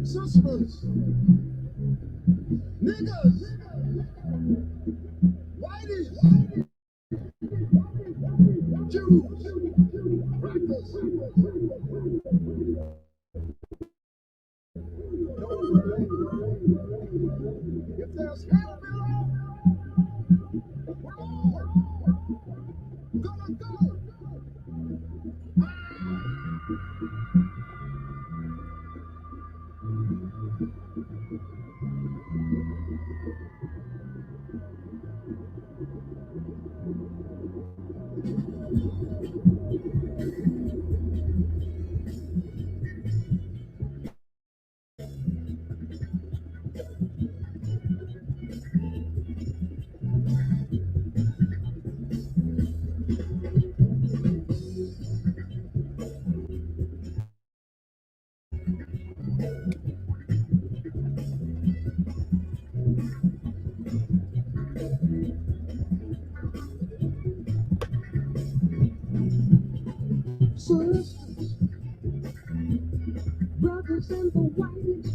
Sisters, niggas, whiteys, Jews, rappers. If there's hell below, we're all gonna go. Sisters, brothers and the whites,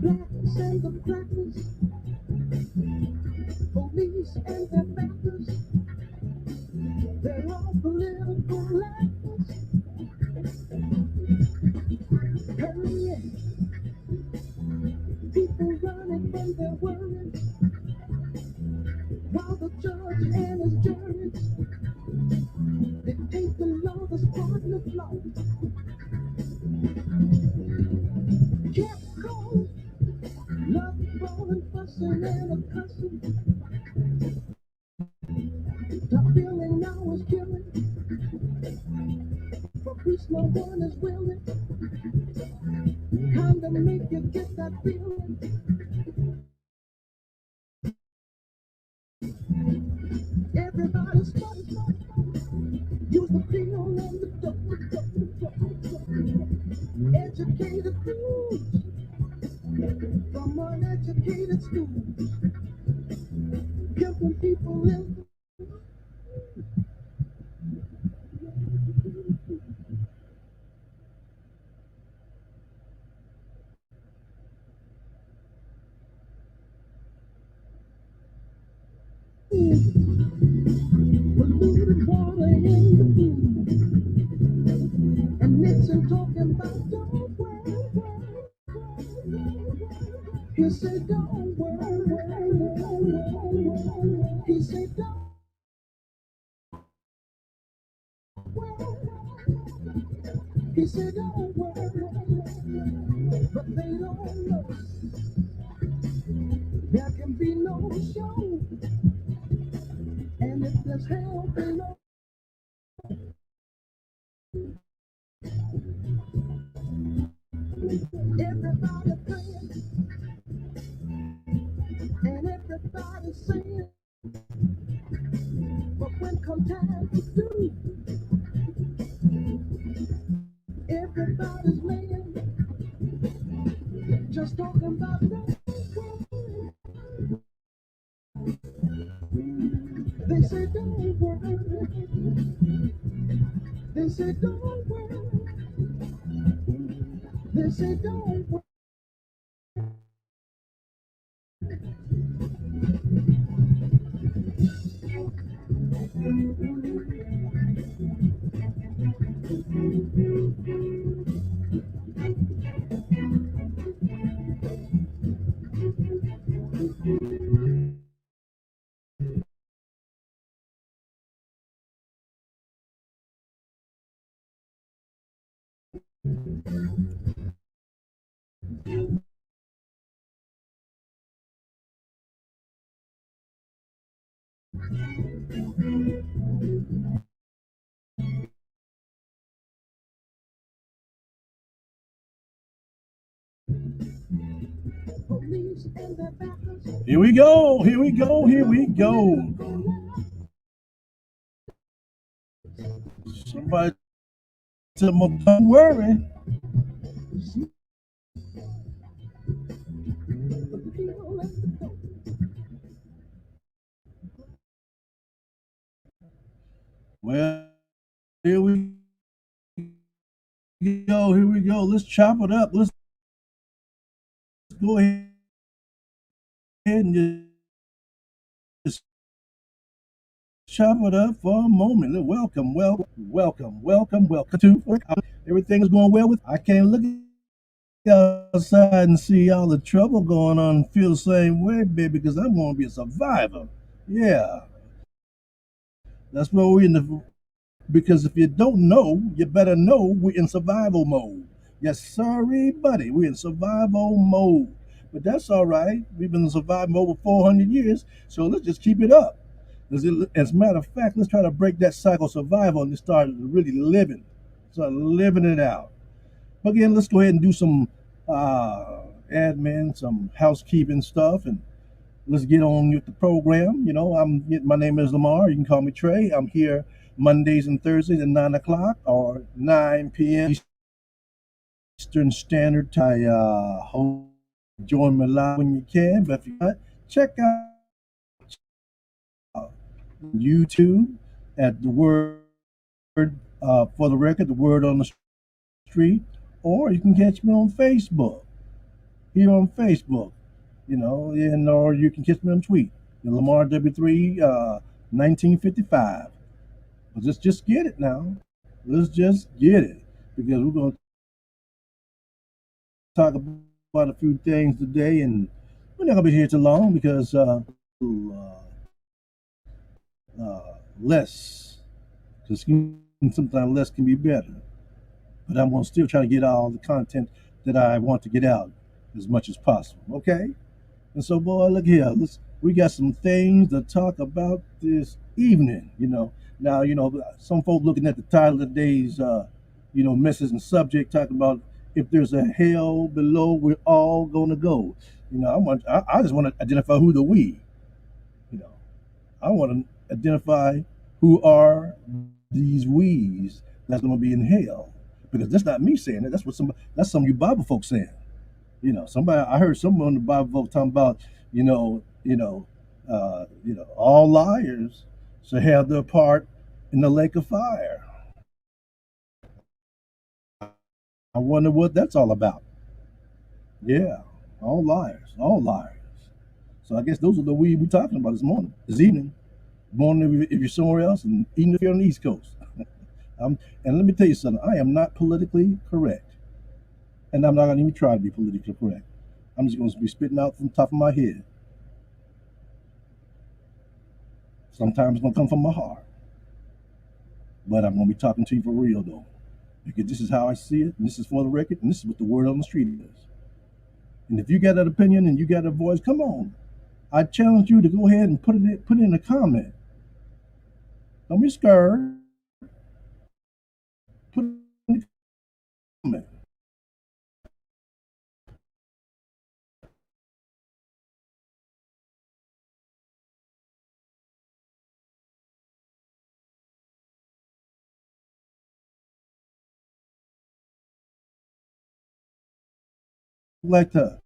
blacks and the crackers, police and their backers, they're all political actors. Hurry, people running from their worries, while the judge and his juries dictate the law that's part of law. Cat calling, love falling, fussing and a cussing. The feeling now is killing, for peace no one is willing. Kinda make you get that feeling. Everybody's fighting, use the pill and the dope. Educated fools from uneducated schools, pimping people in. Polluted water in the food, and Nixon talking about don't worry. He said don't worry. He said don't worry. He said don't worry. But they don't know there can be no show, and if there's hell below. Everybody praying and everybody saying, but when come time to do, everybody's laying, just talking about that. They say don't worry. They say don't worry. They say don't worry. Here we go. Here we go. Here we go. Somebody Don't worry. Well, here we go. Here we go. Let's chop it up. Let's go ahead and just chop it up for a moment. Welcome to everything is going well with. I can't look outside and see all the trouble going on and feel the same way, baby, because I'm going to be a survivor. Yeah, that's what we're in the. Because if you don't know, you better know we're in survival mode. Yes, sorry, buddy, we're in survival mode. But that's all right. We've been in survival mode for 400 years, so let's just keep it up. As a matter of fact, let's try to break that cycle of survival and start really living. Start living it out. But again, let's go ahead and do some admin, some housekeeping stuff, and let's get on with the program. My name is Lamar. You can call me Trey. I'm here Mondays and Thursdays at 9 o'clock or 9 p.m. Eastern Standard Time. Hope you join me live when you can. But if you not, check out YouTube at the word for the record, the word on the street, or you can catch me on Facebook. Here on Facebook, and or you can catch me on tweet, Lamar W3 1955. Let's just get it now. Let's just get it because we're going to talk about a few things today, and we're not going to be here too long because less, because sometimes less can be better. But I'm going to still try to get all the content that I want to get out as much as possible. Okay. And so, boy, look here. We got some things to talk about this evening. Now, some folk looking at the title of today's, message and subject, talking about if there's a hell below, we're all gonna go. I just want to identify who the we. You know, I want to identify who are these we's that's gonna be in hell, because that's not me saying it. That's some of you Bible folks saying. Somebody I heard someone in the Bible talking about, all liars should have their part in the lake of fire. I wonder what that's all about. Yeah, all liars, all liars. So I guess those are the we're talking about this evening. Morning if you're somewhere else, and even if you're on the East Coast. And let me tell you something. I am not politically correct, and I'm not going to even try to be politically correct. I'm just going to be spitting out from the top of my head. Sometimes it's going to come from my heart. But I'm going to be talking to you for real, though. Because this is how I see it, and this is for the record, and this is what the word on the street is. And if you got that opinion and you got a voice, come on. I challenge you to go ahead and put it in a comment. Don't be scared. Put it in a comment. Like that.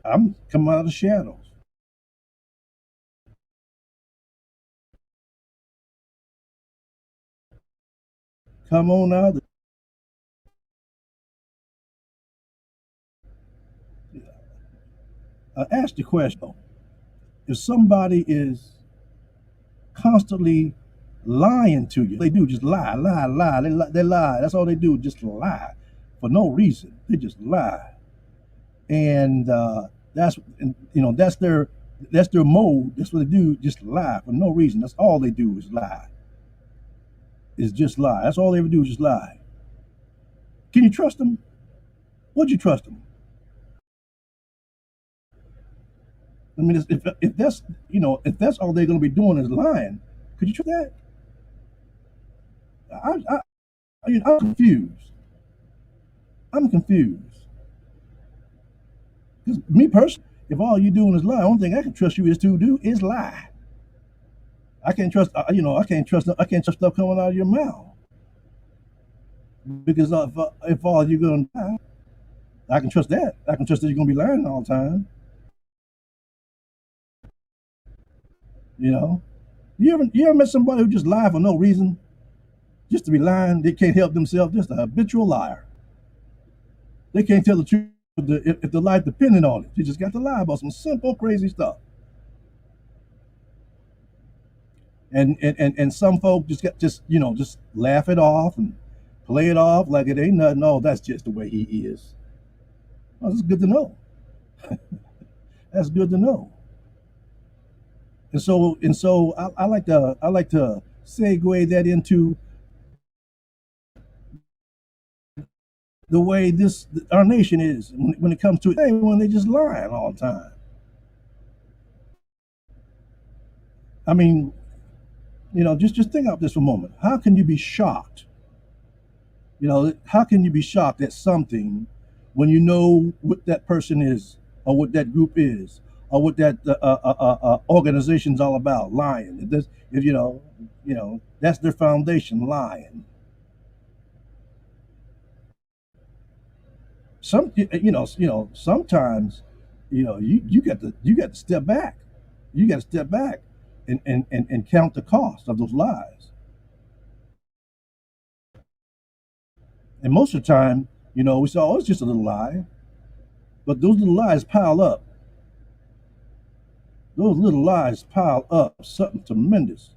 I'm coming out of the shadows. Come on out. Ask the question: if somebody is constantly lying to you, they do just lie, lie, lie. They lie. That's all they do, just lie for no reason. They just lie, and that's their mode. That's what they do, just lie for no reason. That's all they do is lie. Is just lie. That's all they ever do is just lie. Can you trust them? Would you trust them? I mean, if that's all they're going to be doing is lying, could you trust that? I'm confused. I'm confused. Because me personally, if all you're doing is lie, the only thing I can trust you is to do is lie. I can't trust, I can't trust stuff coming out of your mouth because if all you're gonna die, I can trust that. I can trust that you're gonna be lying all the time. You know, you ever met somebody who just lie for no reason, just to be lying? They can't help themselves. Just a habitual liar. They can't tell the truth if the life depended on it. They just got to lie about some simple, crazy stuff. And some folk just laugh it off and play it off like it ain't nothing. No, that's just the way he is. Well, that's good to know. That's good to know. And so I like to segue that into the way this our nation is when it comes to when they just lying all the time. I mean, just think about this for a moment. How can you be shocked? How can you be shocked at something when you know what that person is, or what that group is, or what that organization's all about? Lying. If that's their foundation. Lying. Sometimes, you got to step back. You got to step back and count the cost of those lies. And most of the time, we say, oh, it's just a little lie. But those little lies pile up. Those little lies pile up something tremendous.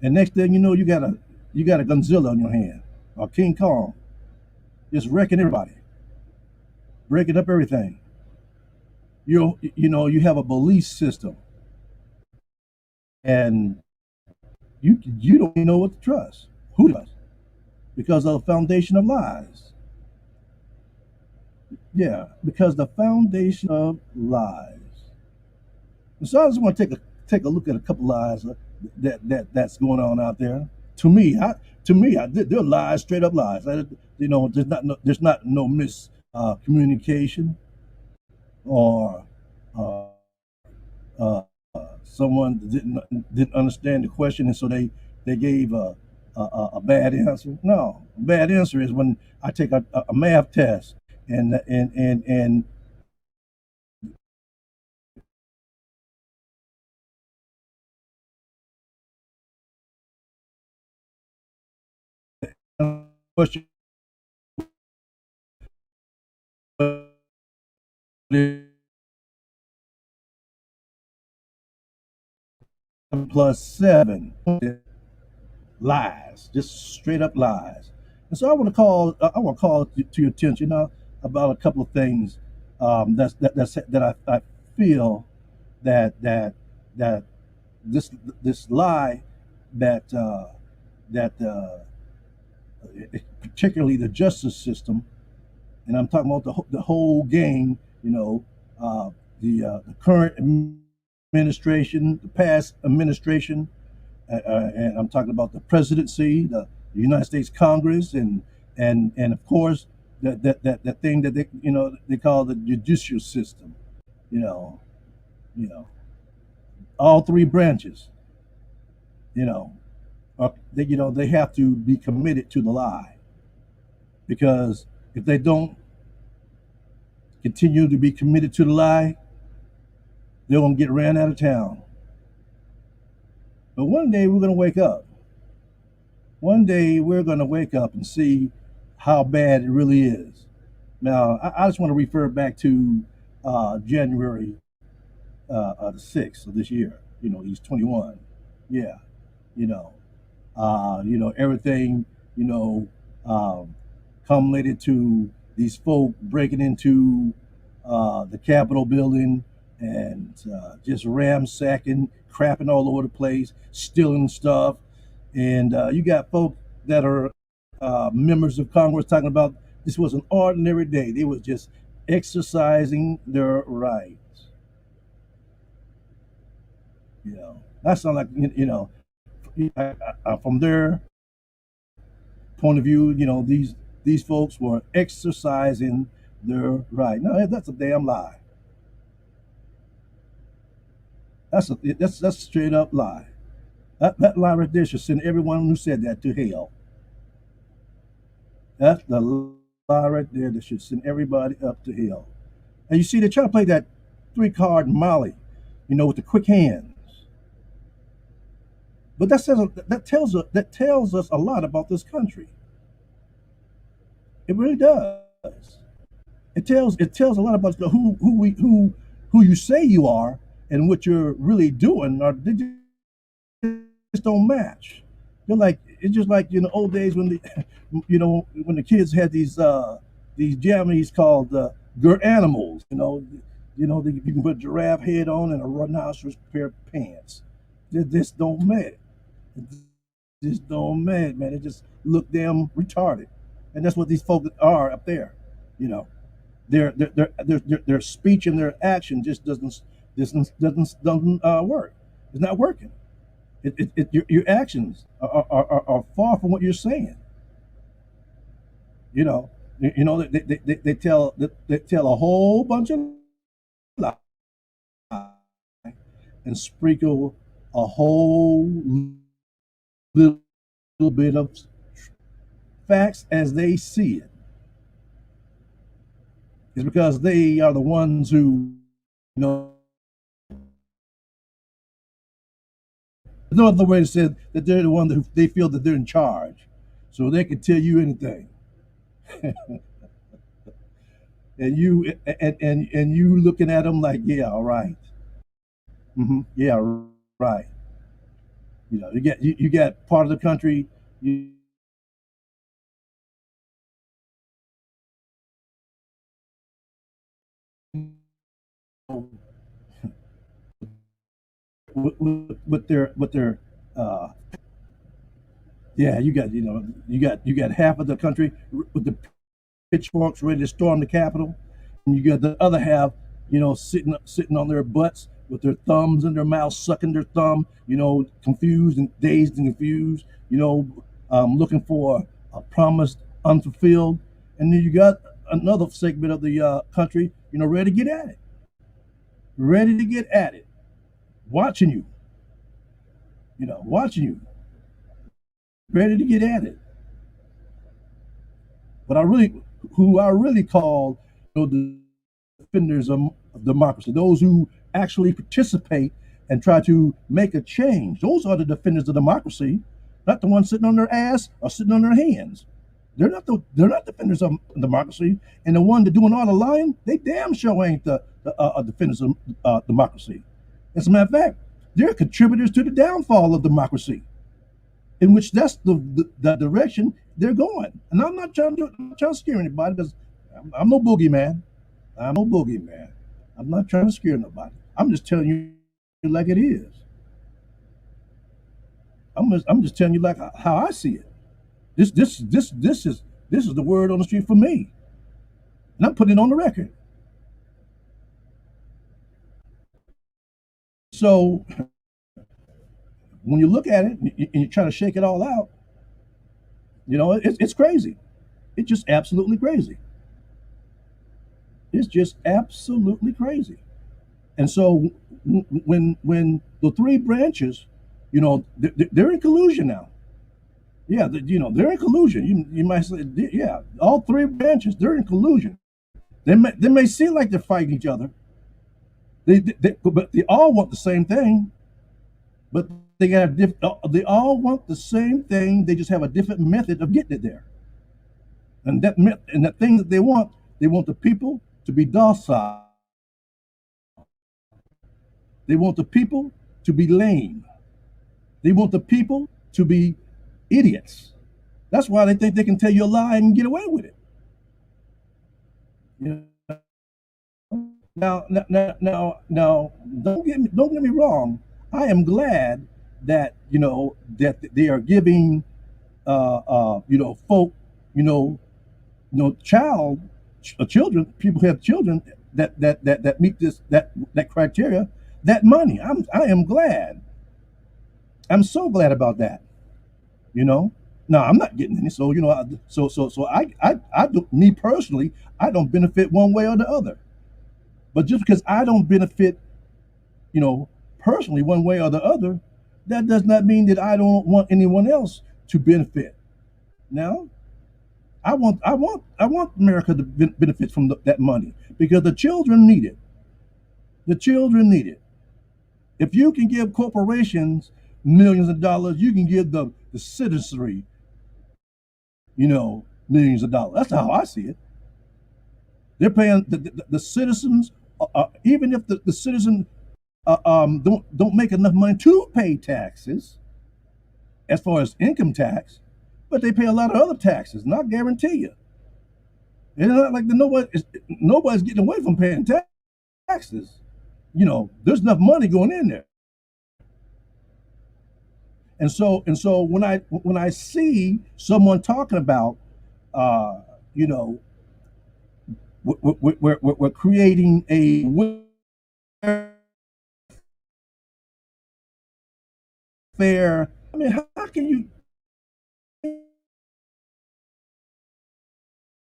And next thing you know, you got a Godzilla on your hand, or King Kong, just wrecking everybody, breaking up everything. You have a belief system, and you don't even know what to trust. Who to trust? Because of the foundation of lies. Yeah, because the foundation of lies. And so I just want to take a look at a couple lies that's going on out there. To me, they're lies, straight up lies. There's not no miscommunication or uh, uh, someone didn't understand the question, and so they gave a bad answer. No, a bad answer is when I take a math test and question plus 7 lies, just straight up lies. And so I want to call to your attention now about a couple of things that I feel that that this lie that that particularly the justice system, and I'm talking about the whole gang. The current administration, the past administration, and I'm talking about the presidency, the United States Congress, and of course that thing that they call the judicial system. You know, you know, all three branches. You know, they have to be committed to the lie, because if they don't continue to be committed to the lie, they're gonna get ran out of town. But one day we're gonna wake up. One day we're gonna wake up and see how bad it really is. Now, I just want to refer back to January the 6th of this year. He's 21. Yeah, you know, everything, you know, um, culminated to these folk breaking into the Capitol building and just ransacking, crapping all over the place, stealing stuff. And you got folk that are members of Congress talking about this was an ordinary day. They was just exercising their rights. That sounds like from their point of view, these folks were exercising their right. No, that's a damn lie. That's a straight up lie. That lie right there should send everyone who said that to hell. That's the lie right there that should send everybody up to hell. And you see, they try to play that three-card Molly, with the quick hands. But that tells us a lot about this country. It really does. It tells a lot about who you say you are and what you're really doing. Or they just don't match. It's just like in the old days when when the kids had these jammies called animals. You can put a giraffe head on and a rhinoceros pair of pants. They just don't match. Just don't match, man. It just look damn retarded, and that's what these folks are up there. You know, their speech and their action just doesn't work. It's not working. Your actions are far from what you're saying. You know, they tell a whole bunch of lies and sprinkle a whole little bit of facts as they see it. It's because they are the ones who, you know, there's no other way to say that they're the one who they feel that they're in charge, so they can tell you anything, and you looking at them like, yeah, all right, yeah, right. You got part of the country, you know, with their uh, yeah, you got half of the country with the pitchforks ready to storm the Capitol, and you got the other half, sitting on their butts with their thumbs in their mouths, sucking their thumb, confused and dazed and confused, looking for a promise unfulfilled, and then you got another segment of the country, ready to get at it, ready to get at it, watching you, watching you, ready to get at it. But who I really call, the defenders of democracy, those who actually participate and try to make a change. Those are the defenders of democracy, not the ones sitting on their ass or sitting on their hands. They're not defenders of democracy, and the one that doing all the lying, they damn sure ain't the defenders of democracy. As a matter of fact, they're contributors to the downfall of democracy, in which that's the direction they're going. And I'm not trying to scare anybody, because I'm no boogeyman. I'm no boogeyman. I'm not trying to scare nobody. I'm just telling you like it is. I'm just telling you like how I see it. This is the word on the street for me, and I'm putting it on the record. So when you look at it and you try to shake it all out, it's crazy. It's just absolutely crazy. It's just absolutely crazy. And so when the three branches, they're in collusion now. Yeah, they're in collusion. You might say, yeah, all three branches, they're in collusion. They may seem like they're fighting each other. But they all want the same thing. But they all want the same thing. They just have a different method of getting it there. And that thing that they want the people to be docile. They want the people to be lame. They want the people to be idiots. That's why they think they can tell you a lie and get away with it. You Now, don't get me wrong. I am glad that they are giving folk, you know child children, people who have children that meet that criteria, that money. I am glad. I'm so glad about that. You know. Now I'm not getting any, so me personally, I don't benefit one way or the other. But just because I don't benefit, you know, personally, one way or the other, that does not mean that I don't want anyone else to benefit. Now, I want America to benefit from that money because the children need it. The children need it. If you can give corporations millions of dollars, you can give the citizenry, millions of dollars. That's how I see it. They're paying the citizens, even if the citizen don't make enough money to pay taxes, as far as income tax, but they pay a lot of other taxes. And I guarantee you, it's not like nobody's getting away from paying taxes. There's enough money going in there. And so when I see someone talking about, you know, we're creating a fair. I mean, how can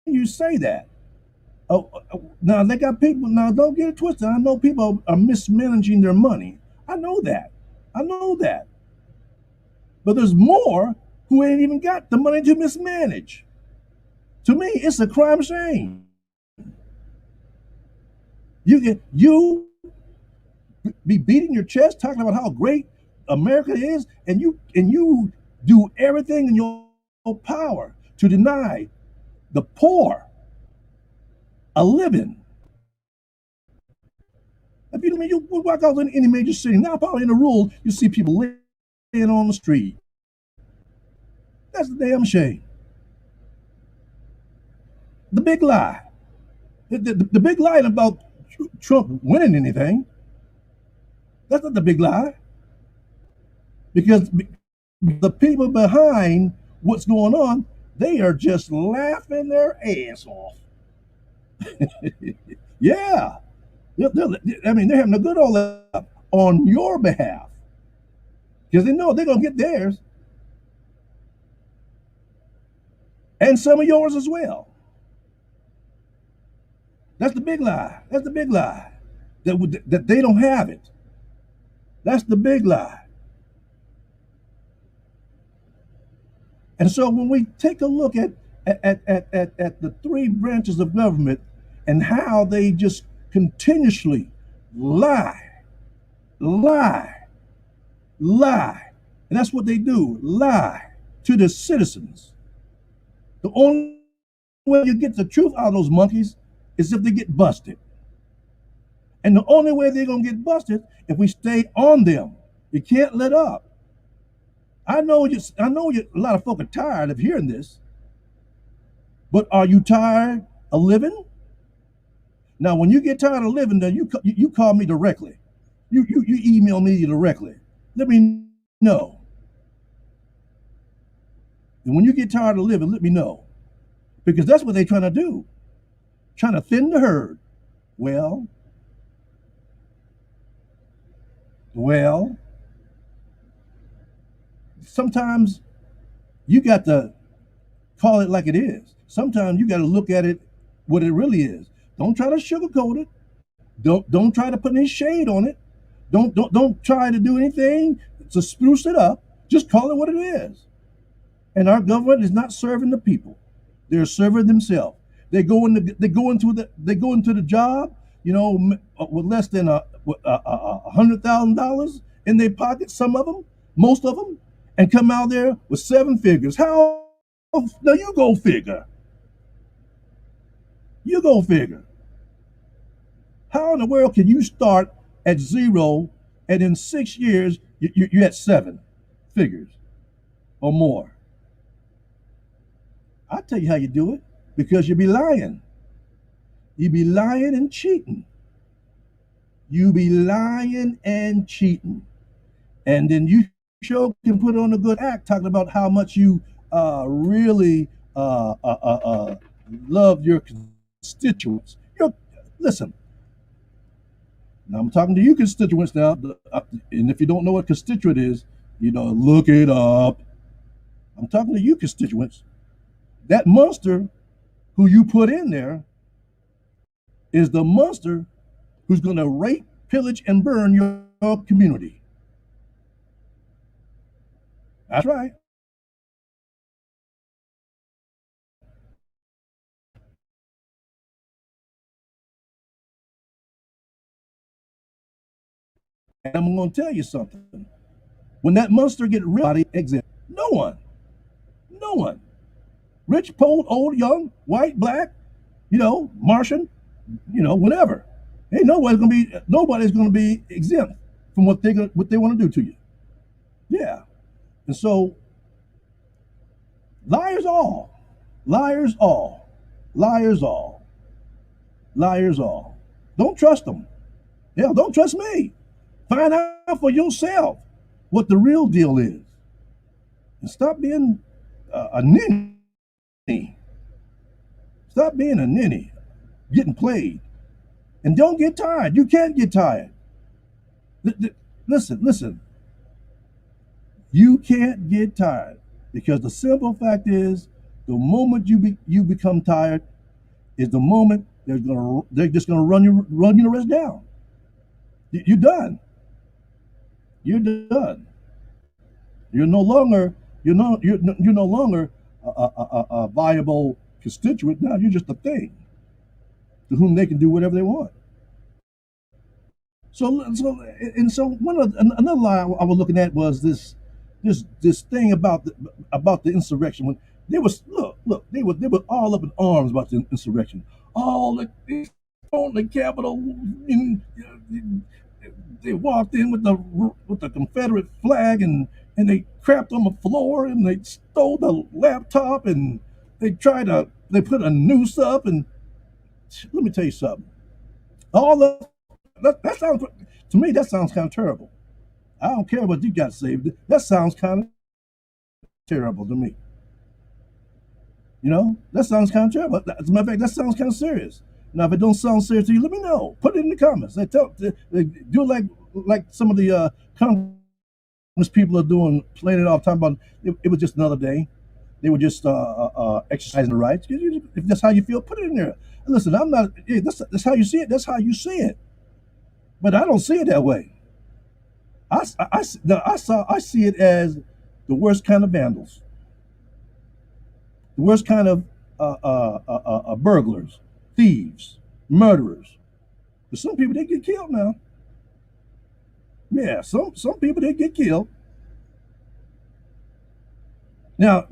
you say that? Now they got people. Now don't get it twisted. I know people are mismanaging their money. I know that. I know that. But there's more who ain't even got the money to mismanage. To me, it's a crime shame. You be beating your chest talking about how great America is, and you do everything in your power to deny the poor a living. If you walk out in any major city now, probably in the rural, you see people laying on the street. That's a damn shame. The big lie. The big lie about Trump winning anything. That's not the big lie. Because the people behind what's going on, they are just laughing their ass off. Yeah. I mean, they're having a good old laugh on your behalf. Because they know they're going to get theirs. And some of yours as well. That's the big lie. That's the big lie. That they don't have it. That's the big lie. And so when we take a look at the three branches of government and how they just continuously lie, lie, lie, and that's what they do, lie to the citizens. The only way you get the truth out of those monkeys is if they get busted. And the only way they're going to get busted if we stay on them. You can't let up. I know a lot of folk are tired of hearing this, but are you tired of living? Now, when you get tired of living, then you call me directly. You email me directly. Let me know. And when you get tired of living, let me know, because that's what they're trying to do, trying to thin the herd. Well, sometimes you got to call it like it is. Sometimes you got to look at it what it really is. Don't try to sugarcoat it. Don't try to put any shade on it. Don't try to do anything to spruce it up. Just call it what it is. And our government is not serving the people; they're serving themselves. They go into the job, with less than $100,000 in their pocket. Some of them, most of them, and come out there with seven figures. How? Now you go figure. You go figure. How in the world can you start at zero and in 6 years you're at seven figures or more? I'll tell you how you do it, because you be lying. You be lying and cheating. You be lying and cheating. And then you sure can put on a good act talking about how much you really love your constituents. Listen, now I'm talking to you constituents now, and if you don't know what constituent is, look it up. I'm talking to you constituents. That monster who you put in there is the monster who's going to rape, pillage, and burn your community. That's right. And I'm going to tell you something. When that monster get rid of exit, no one, rich, poor, old, young, white, black, Martian, whatever, ain't nobody's gonna be exempt from what they want to do to you. Yeah, and so liars all, liars all, liars all, liars all. Don't trust them. Hell, don't trust me. Find out for yourself what the real deal is, and stop being a ninny. Stop being a ninny, getting played, and don't get tired. You can't get tired. Listen. You can't get tired because the simple fact is, the moment you become tired is the moment they're just gonna run you the rest down. You're done. You're done. You're no longer you're no longer a viable constituent. Now you're just a thing to whom they can do whatever they want. So another lie I was looking at was this thing about the insurrection. When they was they were all up in arms about the insurrection. All on the Capitol, and they walked in with the Confederate flag, and they crapped on the floor, and they stole the laptop, and they put a noose up. And let me tell you something. All that sounds, to me, that sounds kind of terrible. I don't care what you got saved. That sounds kind of terrible to me. That sounds kind of terrible. As a matter of fact, that sounds kind of serious. Now, if it don't sound serious to you, let me know. Put it in the comments. Do like some of the Congress people are doing, playing it off, talking about it was just another day. They were just exercising the rights. If that's how you feel, put it in there. Listen, I'm not. Hey, that's how you see it. That's how you see it. But I don't see it that way. I see it as the worst kind of vandals, the worst kind of burglars, thieves, murderers. But some people they get killed now. Yeah, some people they get killed. Now,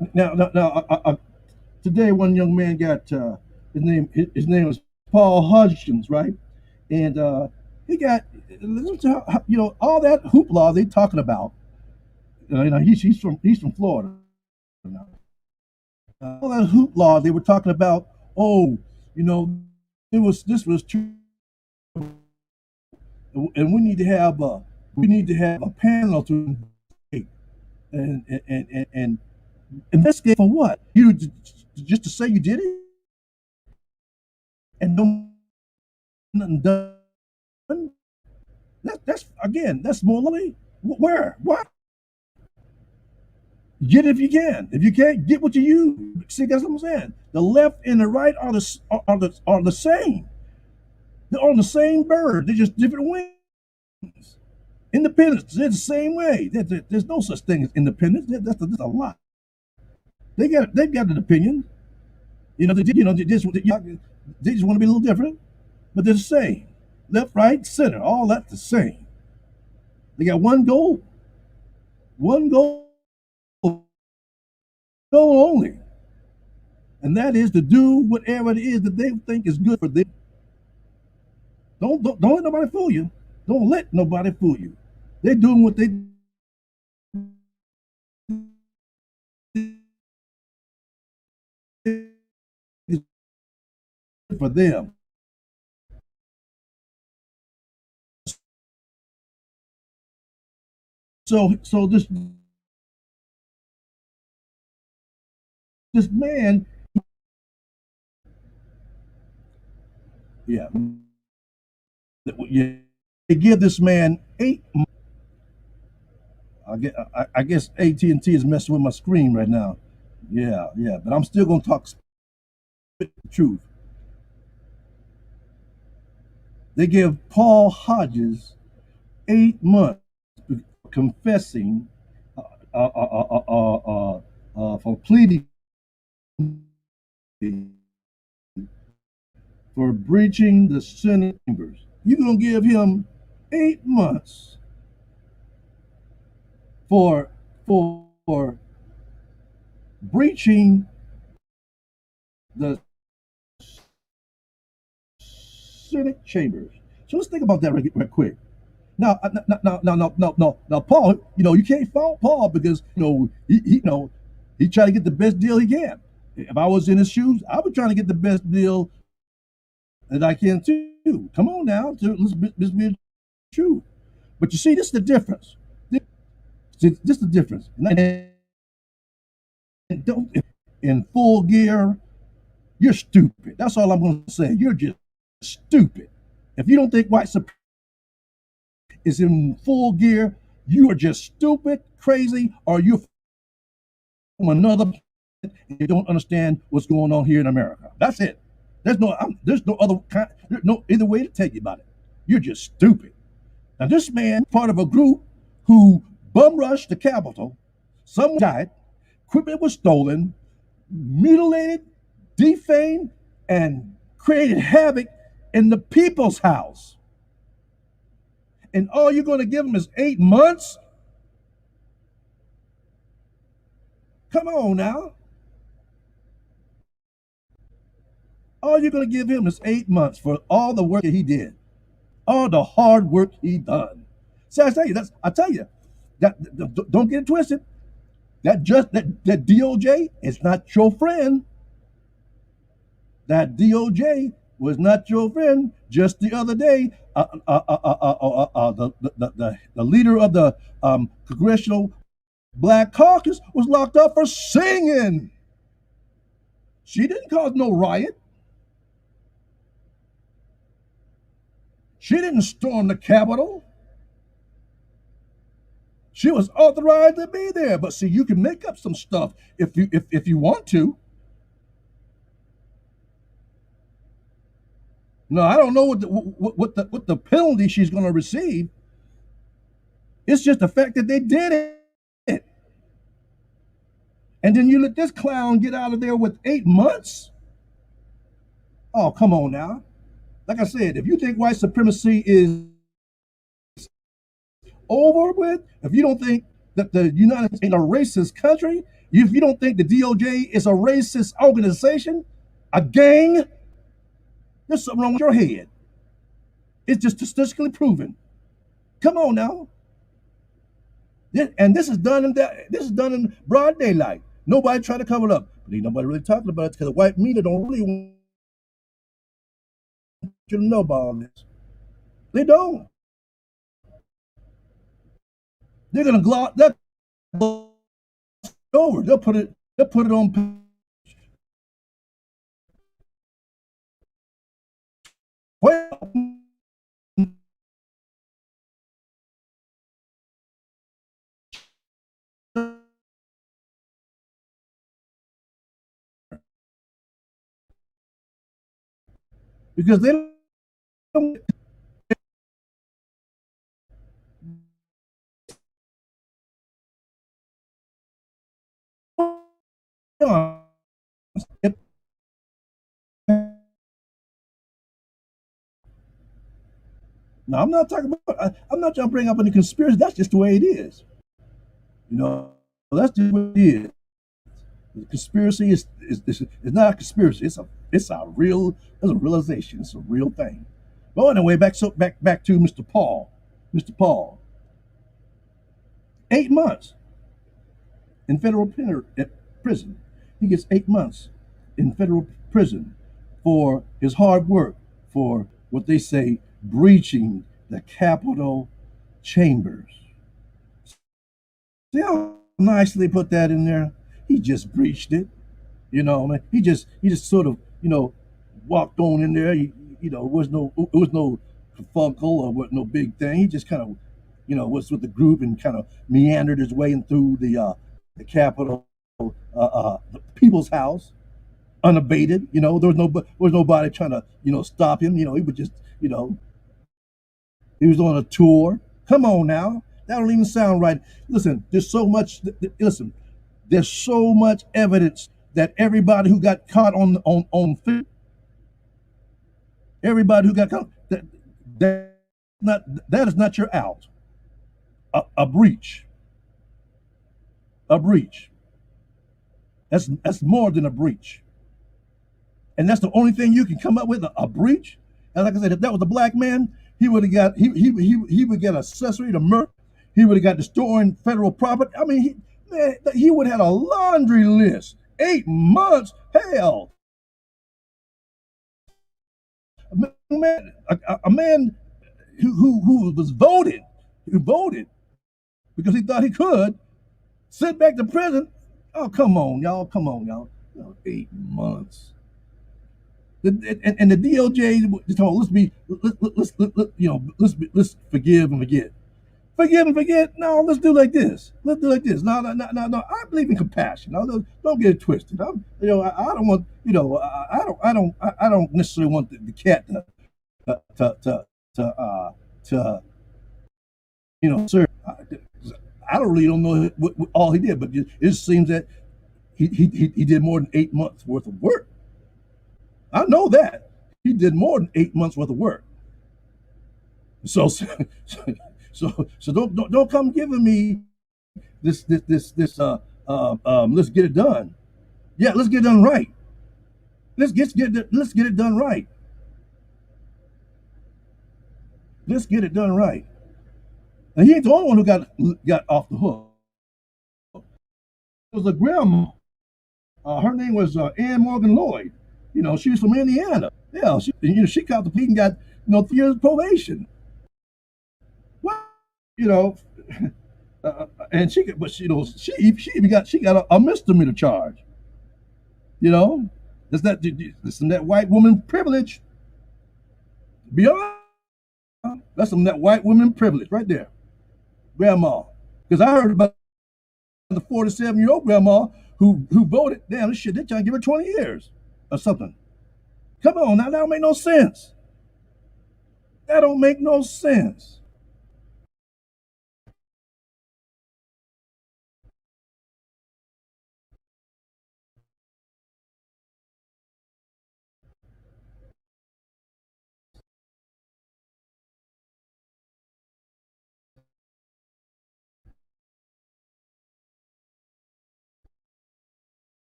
today one young man got his name was Paul Hodgkins, right? And he got all that hoopla they talking about. He's from Florida. All that hoopla they were talking about. Oh, this was true, and we need to have a panel to and investigate for what? Just to say you did it and no nothing done. That's morally where what? Get it if you can. If you can't, get what you use. See, that's what I'm saying. The left and the right are the same. They're on the same bird. They're just different wings. Independence, they're the same way. There's no such thing as independence. That's a lie. They've got an opinion. They just want to be a little different, but they're the same. Left, right, center, all that's the same. They got one goal only, and that is to do whatever it is that they think is good for them. Don't let nobody fool you. Don't let nobody fool you. They're doing what they for them. So this man, yeah, they give this man 8 months. I guess AT&T is messing with my screen right now. Yeah, but I'm still gonna talk the truth. They give Paul Hodges 8 months confessing, uh, uh, uh, uh, for pleading for breaching the Senate chambers. You're gonna give him 8 months for for breaching the Senate chambers. So let's think about that right quick. Now, Paul. You can't fault Paul because he tried to get the best deal he can. If I was in his shoes, I would try to get the best deal that I can too. Come on now, let's be true. But you see, this is the difference. This is the difference. Don't in full gear. You're stupid. That's all I'm going to say. You're just stupid. If you don't think white supremacy is in full gear, you are just stupid, crazy, or you're from another planet and you don't understand what's going on here in America. That's it. There's no other kind, there's no either way to tell you about it. You're just stupid. Now this man, part of a group who bum rushed the Capitol, someone died, equipment was stolen, mutilated, defamed, and created havoc in the people's house. And all you're going to give him is 8 months? Come on now. All you're going to give him is 8 months for all the work that he did, all the hard work he done. See, I tell you, don't get it twisted. That DOJ is not your friend. That DOJ was not your friend. Just the other day, the leader of the Congressional Black Caucus was locked up for singing. She didn't cause no riot. She didn't storm the Capitol. She was authorized to be there. But see, you can make up some stuff if you want to. No, I don't know what the penalty she's going to receive. It's just the fact that they did it. And then you let this clown get out of there with 8 months? Oh, come on now. Like I said, if you think white supremacy is over with, if you don't think that the United States is a racist country, if you don't think the DOJ is a racist organization, a gang, there's something wrong with your head. It's just statistically proven. Come on now. And this is done in broad daylight. Nobody trying to cover it up. But ain't nobody really talking about it because the white media don't really want you to know about all this. They don't. They're gonna gloss that over. They'll put it on because they don't. Now I'm not talking about. I'm not trying to bring up any conspiracy. That's just the way it is. That's just what it is. The conspiracy is not a conspiracy. It's a realization. It's a real thing. Well, anyway, back to Mr. Paul. Mr. Paul, 8 months in federal prison. He gets 8 months in federal prison for his hard work, for what they say breaching the Capitol chambers. See how nicely they put that in there? He just breached it. He just sort of walked on in there. It was no kerfunkle or what no big thing. He just kind of was with the group and kind of meandered his way in through the Capitol, the people's house, unabated. There was nobody trying to stop him. He would just he was on a tour, Come on now. That don't even sound right. Listen, there's so much. Listen, there's so much evidence that everybody who got caught on film, everybody who got caught, that not that is not your out. A breach, a breach. That's more than a breach, and that's the only thing you can come up with, a breach. And like I said, if that was a black man, he would have got he would get accessory to murder. He would have got destroying federal property. I mean, he would have had a laundry list. 8 months, hell, a man who was who voted because he thought he could, sent back to prison. Oh, come on, y'all. Come on, y'all. 8 months. And the DOJ told, let's forgive and forget. Forgive and forget. No, let's do like this. Let's do like this. No. I believe in compassion. No, don't get it twisted. I don't want. I don't necessarily want the cat to sir. I don't know what all he did, but it seems that he did more than 8 months worth of work. I know that he did more than 8 months worth of work. So don't come giving me this let's get it done. Yeah, let's get it done right. Let's get it done right. Let's get it done right. And he ain't the only one who got off the hook. It was a grandma. Her name was Ann Morgan Lloyd. She was from Indiana. Yeah, she caught the plea and got 3 years probation. What? And she even got a misdemeanor charge. That's that white woman privilege. Beyond, that's some that white woman privilege right there, grandma. Because I heard about the 47-year-old grandma who voted. Damn, this shit, they're trying to give her 20 years or something. Come on now, that don't make no sense. That don't make no sense.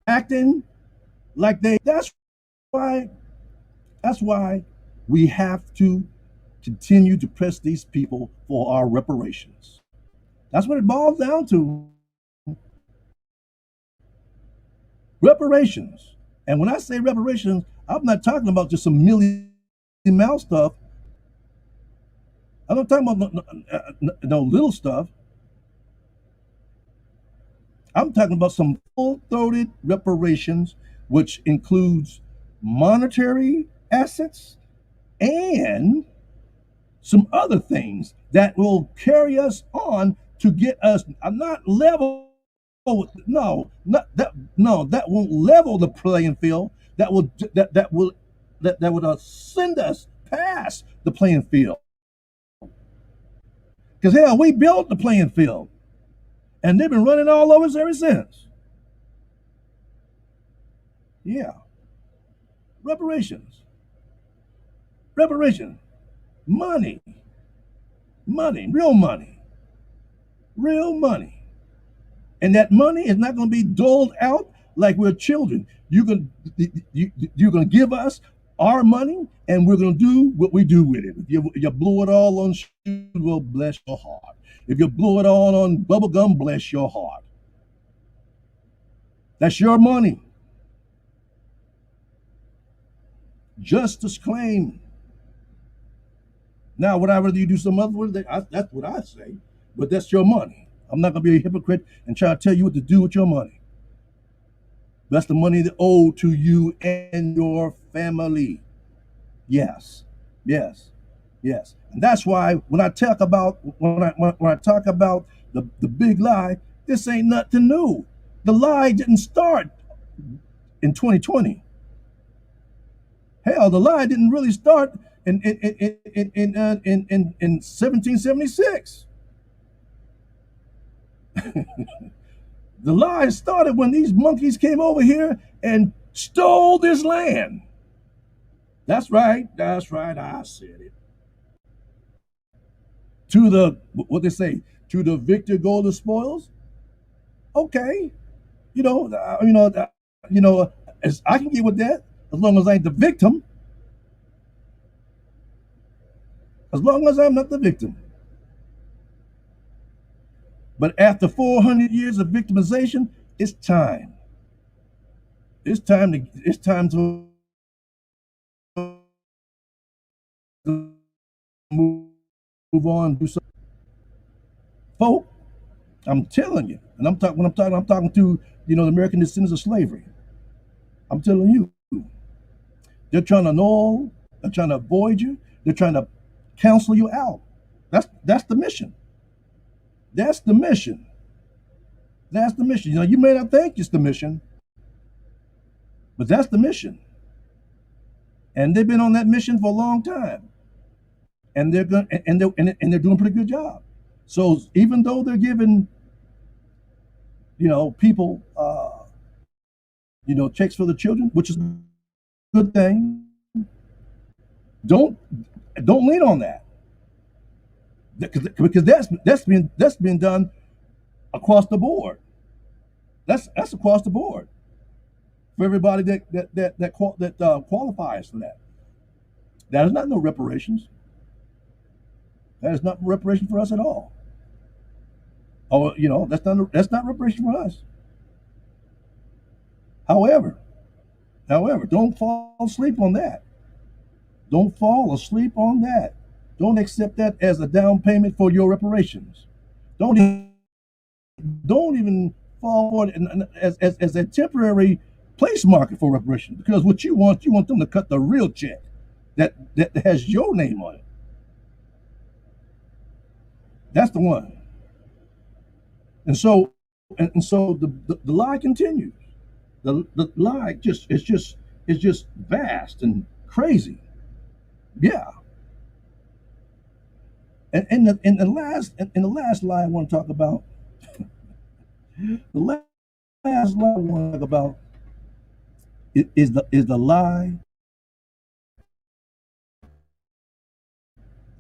Acting like why that's why we have to continue to press these people for our reparations. That's what it boils down to. Reparations. And when I say reparations, I'm not talking about just some million mouse stuff. I'm not talking about no little stuff. I'm talking about some full-throated reparations, which includes monetary assets and some other things that will carry us on to get us not level. That won't level the playing field. That would send us past the playing field. Because hell, we built the playing field, and they've been running all over us ever since. Yeah, reparations, money, real money. And that money is not going to be doled out like we're children. You're going to give us our money, and we're going to do what we do with it. If you blow it all on shoes, well, bless your heart. If you blow it all on bubble gum, bless your heart. That's your money. Justice claim. Now, would I rather you do some other one? That's what I say. But that's your money. I'm not going to be a hypocrite and try to tell you what to do with your money. That's the money that owed to you and your family. Yes. And that's why when I talk about when I talk about the big lie, this ain't nothing new. The lie didn't start in 2020. Hell, the lie didn't really start in 1776. The lie started when these monkeys came over here and stole this land. That's right. That's right. I said it. To the what they say, to the victor go the spoils. Okay, you know, you know, as I can get with that as long as I ain't the victim. As long as I'm not the victim. But after 400 years of victimization, it's time. It's time to move on. Do something, folk. I'm telling you, and I'm talking to the American descendants of slavery. I'm telling you, they're trying to annul, they're trying to avoid you, they're trying to cancel you out. That's the mission. That's the mission. That's the mission. You may not think it's the mission, but that's the mission. And they've been on that mission for a long time, and they're doing a pretty good job. So even though they're giving people checks for the children, which is a good thing, don't lean on that because that's been done across the board. That's across the board for everybody that qualifies for that. That is not no reparations. That is not reparation for us at all. Oh, that's not reparation for us. However, don't fall asleep on that. Don't fall asleep on that. Don't accept that as a down payment for your reparations. Don't don't even fall for it as a temporary place market for reparations. Because what you want them to cut the real check that has your name on it. That's the one. And so the lie continues. The lie just vast and crazy. Yeah. And the last lie I want to talk about, the last lie I want to talk about is the lie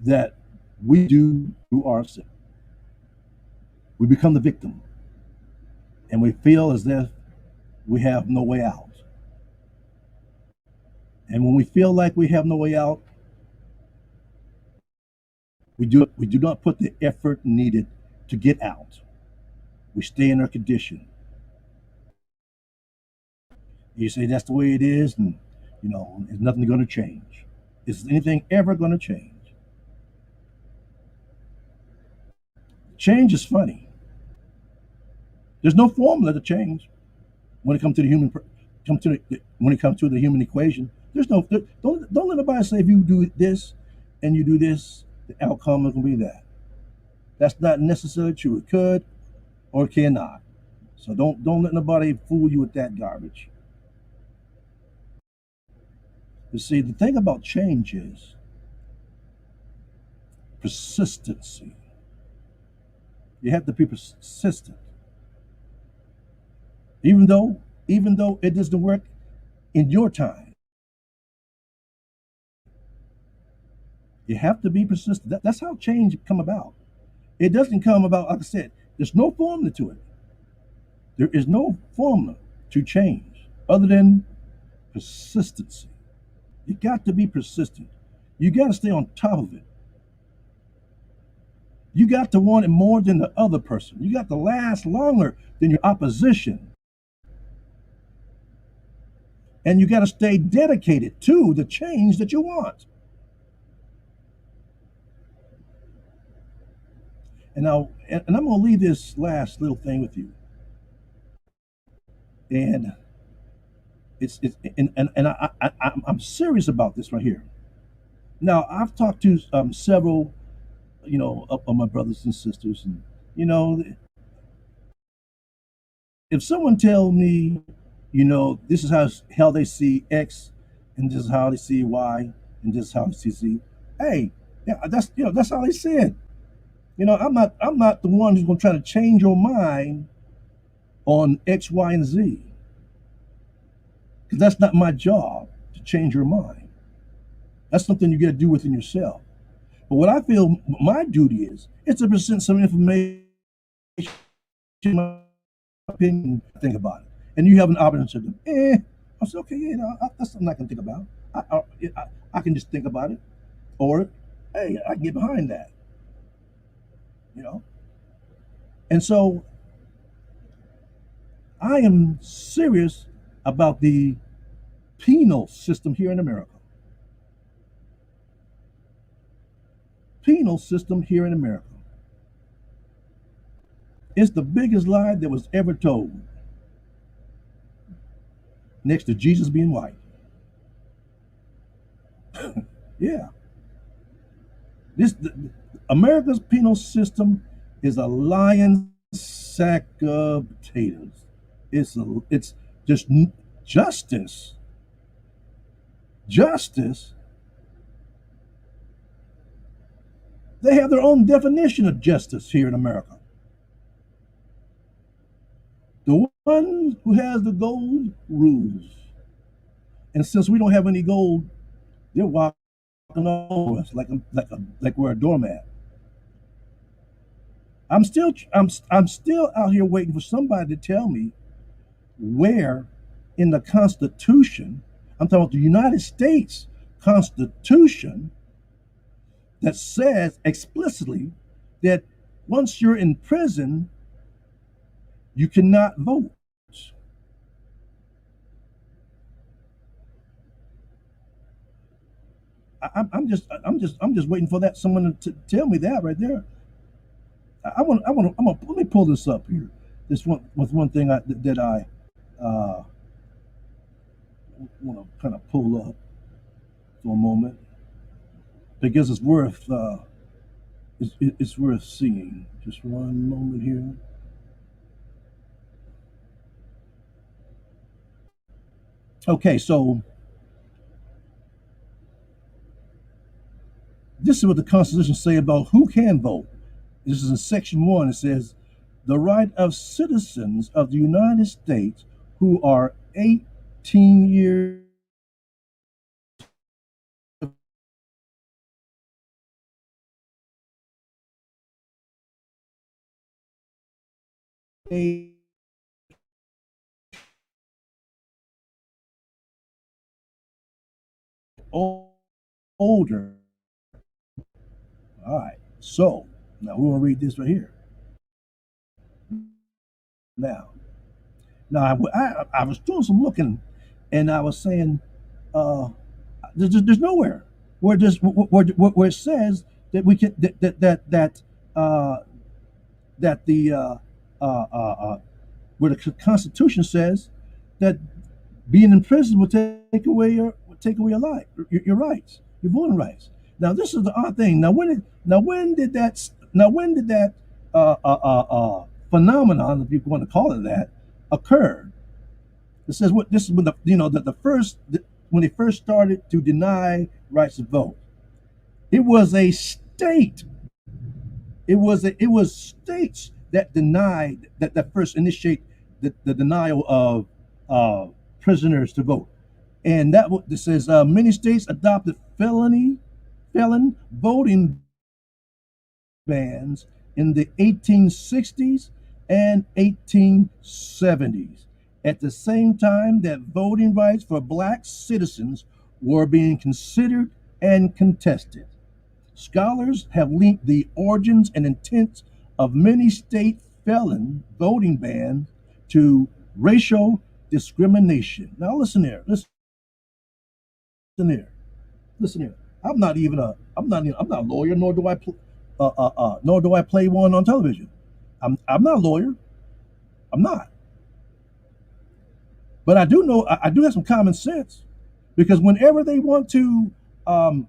that we do to ourselves. We become the victim, and we feel as if we have no way out. And when we feel like we have no way out, we do not put the effort needed to get out. We stay in our condition. You say that's the way it is, and there's nothing going to change. Is anything ever going to change? Change is funny. There's no formula to change when it comes to the human when it comes to the human equation. Don't let anybody say if you do this and you do this, the outcome is going to be that. That's not necessarily true. It could or it cannot. So don't let nobody fool you with that garbage. You see, the thing about change is persistency. You have to be persistent, even though it doesn't work in your time. You have to be persistent. That's how change come about. It doesn't come about, like I said, there's no formula to it. There is no formula to change other than persistency. You got to be persistent. You got to stay on top of it. You got to want it more than the other person. You got to last longer than your opposition. And you got to stay dedicated to the change that you want. And I'm going to leave this last little thing with you. And it's and I'm serious about this right here. Now I've talked to several, of my brothers and sisters, and you know, if someone tell me, this is how they see X, and this is how they see Y, and this is how they see Z, hey, yeah, that's how they see it. I'm not the one who's gonna try to change your mind on X, Y, and Z, because that's not my job to change your mind. That's something you got to do within yourself. But what I feel my duty is to present some information, my opinion, think about it. And you have an option to, I said, okay, yeah, that's something I can think about. I can just think about it, or hey, I can get behind that, you know. And so I am serious about the penal system here in America. Penal system here in America. It's the biggest lie that was ever told, next to Jesus being white. Yeah, America's penal system is a lying sack of potatoes. It's just justice. Justice. They have their own definition of justice here in America. The one who has the gold rules, and since we don't have any gold, they're walking over us like we're a doormat. I'm still out here waiting for somebody to tell me where in the Constitution, I'm talking about the United States Constitution, that says explicitly that once you're in prison, you cannot vote. I'm just waiting for that someone to tell me that right there. Let me pull this up here. This one thing that I want to kind of pull up for a moment because it's worth seeing. Just one moment here. Okay, so this is what the Constitution say about who can vote. This is in Section 1. It says, the right of citizens of the United States who are 18 years age older. All right. So now we're gonna read this right here. Now, I was doing some looking, and I was saying, uh, there's nowhere where it says that we can uh, that the where the Constitution says that being in prison will take away your life, your rights, your voting rights. Now this is the odd thing. Now when did that phenomenon, if you want to call it that, occur? It says what this is when the first when they first started to deny rights to vote. It was a state. It was states that denied that first initiate the denial of prisoners to vote, and that this says many states adopted felon voting bans in the 1860s and 1870s. At the same time that voting rights for black citizens were being considered and contested. Scholars have linked the origins and intents of many state felon voting bans to racial discrimination. Now listen here, listen here, listen here. I'm not a lawyer, nor do I play one on television. I'm not a lawyer. I'm not. But I do know I do have some common sense, because whenever they want to um,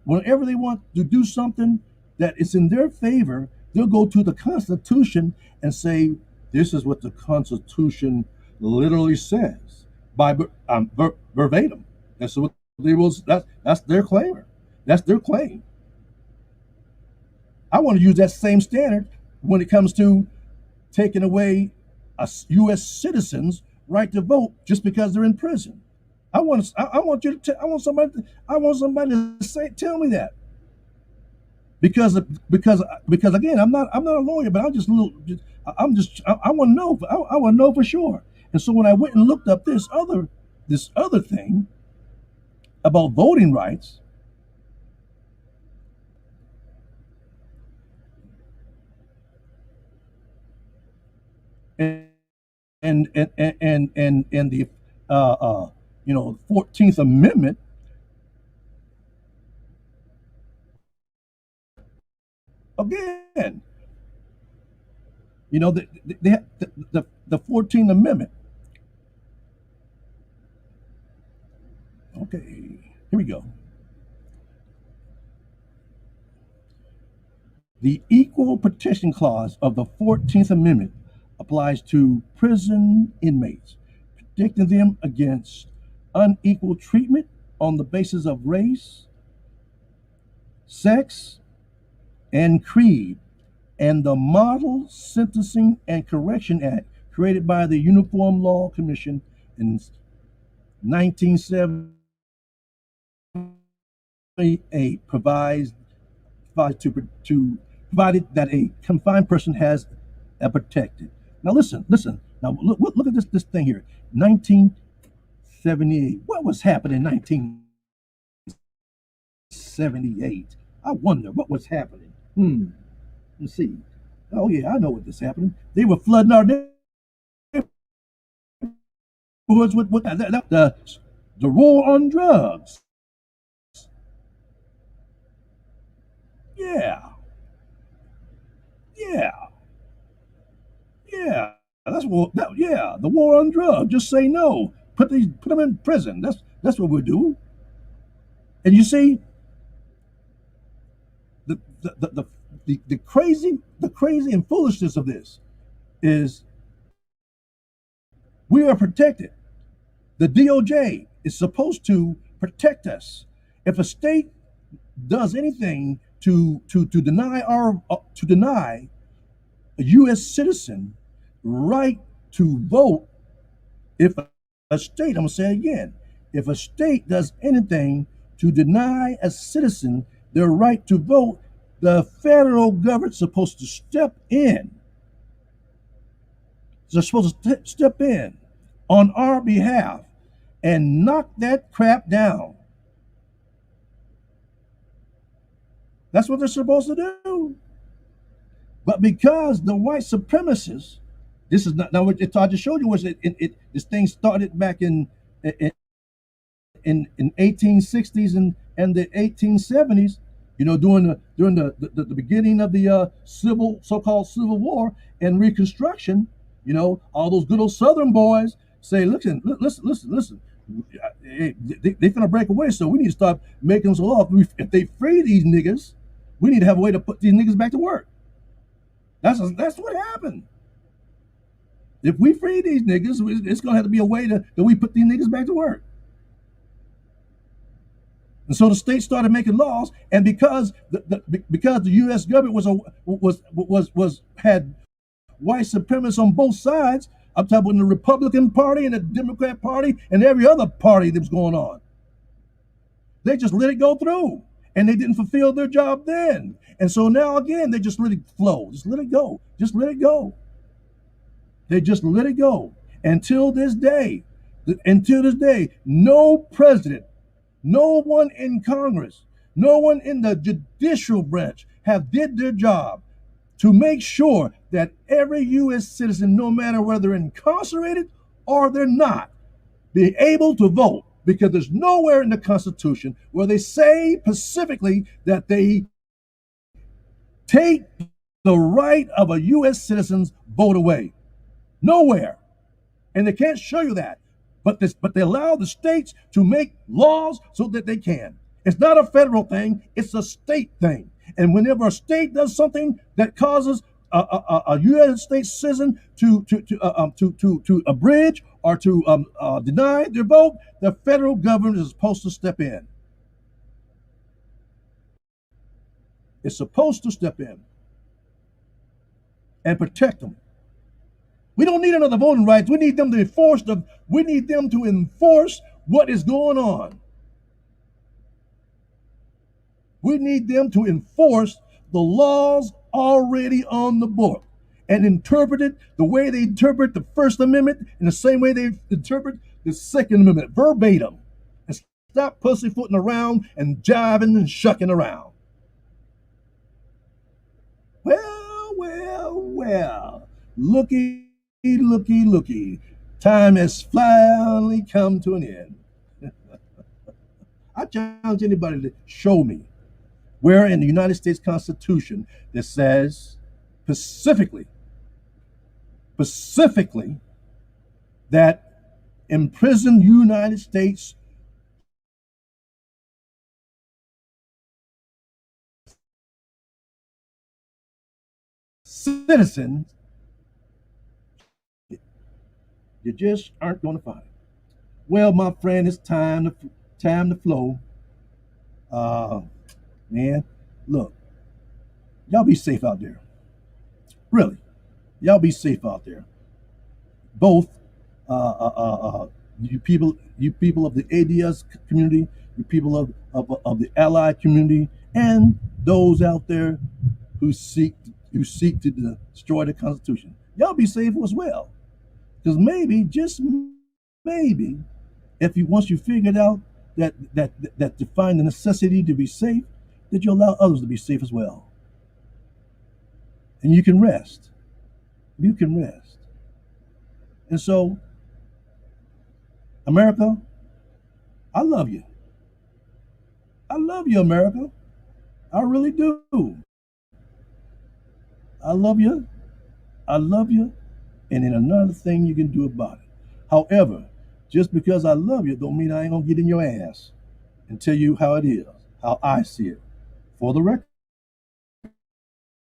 whenever they want to do something that is in their favor, they'll go to the Constitution and say, this is what the Constitution literally says by verbatim. That's what they will. That's their claim. That's their claim. I want to use that same standard when it comes to taking away a U.S. citizen's right to vote just because they're in prison. I want you to. I want somebody to say, tell me that. Because again, I'm not a lawyer, but I want to know. I want to know for sure. And so when I went and looked up this other thing about voting rights, and and the 14th Amendment, again, the 14th Amendment. Okay, here we go. The Equal Protection Clause of the 14th Amendment applies to prison inmates, protecting them against unequal treatment on the basis of race, sex, and creed, and the Model Sentencing and Correction Act created by the Uniform Law Commission in 1978 provided that a confined person has a protected. Now listen. Now look at this thing here. 1978. What was happening in 1978? I wonder what was happening. Let's see. Oh yeah, I know what was happening. They were flooding our neighborhoods with the war on drugs. Yeah, yeah, yeah. That's what. Yeah, the war on drugs. Just say no. Put them in prison. That's what we do. And you see, the crazy and foolishness of this is we are protected. The DOJ is supposed to protect us. If a state does anything to deny a U.S. citizen right to vote, if a state, I'm gonna say it again, if a state does anything to deny a citizen their right to vote, the federal government's supposed to step in. They're supposed to step in on our behalf and knock that crap down. That's what they're supposed to do. But because the white supremacists, this is not now what I just showed you was this thing started back in 1860s and the 1870s, during the beginning of the so-called Civil War and Reconstruction. All those good old Southern boys say, listen, they finna break away, so we need to start making some law. If they free these niggas, we need to have a way to put these niggas back to work. That's what happened. If we free these niggas, it's gonna have to be a way that we put these niggas back to work. And so the state started making laws, and because the U.S. government had white supremacists on both sides. I'm talking about the Republican Party and the Democrat Party and every other party that was going on. They just let it go through, and they didn't fulfill their job then. And so now again, they just let it flow. Just let it go. Just let it go. They just let it go until this day. No president, no one in Congress, no one in the judicial branch have did their job to make sure that every U.S. citizen, no matter whether they're incarcerated or they're not, be able to vote, because there's nowhere in the Constitution where they say specifically that they take the right of a U.S. citizen's vote away. Nowhere. And they can't show you that. But they allow the states to make laws so that they can. It's not a federal thing, it's a state thing. And whenever a state does something that causes a United States citizen to abridge or to deny their vote, the federal government is supposed to step in. It's supposed to step in and protect them. We don't need another voting rights. We need them to enforce what is going on. We need them to enforce the laws already on the book and interpret it the way they interpret the First Amendment in the same way they interpret the Second Amendment, verbatim. And stop pussyfooting around and jiving and shucking around. Well. Looky. Time has finally come to an end. I challenge anybody to show me where in the United States Constitution that says specifically that imprisoned United States citizens, you just aren't going to find it. Well, my friend, it's time to flow. Man, look, y'all be safe out there. Really, y'all be safe out there. Both you people of the ADS community, you people of the allied community, and those out there who seek to destroy the Constitution. Y'all be safe as well, because maybe, just maybe, if you once you figured out that to find the necessity to be safe, that you allow others to be safe as well, and you can rest. You can rest. And so, America, I love you. I love you, America. I really do. I love you. I love you. And then another thing you can do about it. However, just because I love you don't mean I ain't gonna get in your ass and tell you how it is, how I see it. For the record,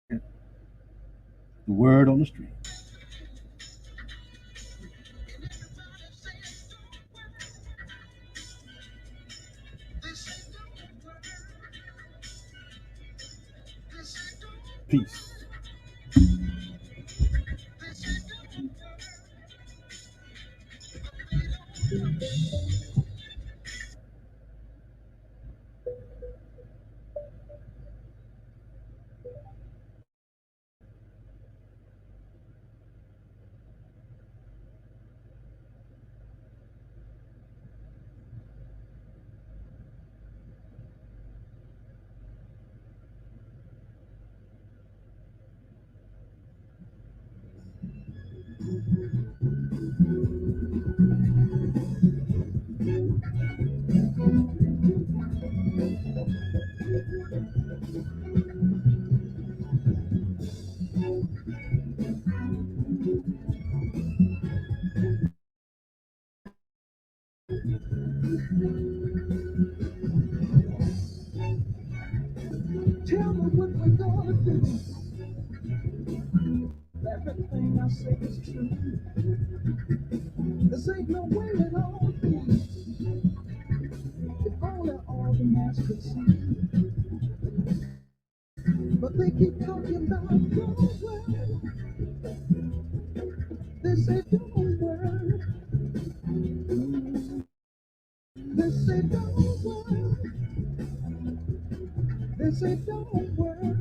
the word on the street. Peace. Tell me what we're gonna do. Everything I say is true. This ain't no way at all. If only all the mass could see. But they keep talking about your word. They say don't worry. They say don't worry. They say don't worry.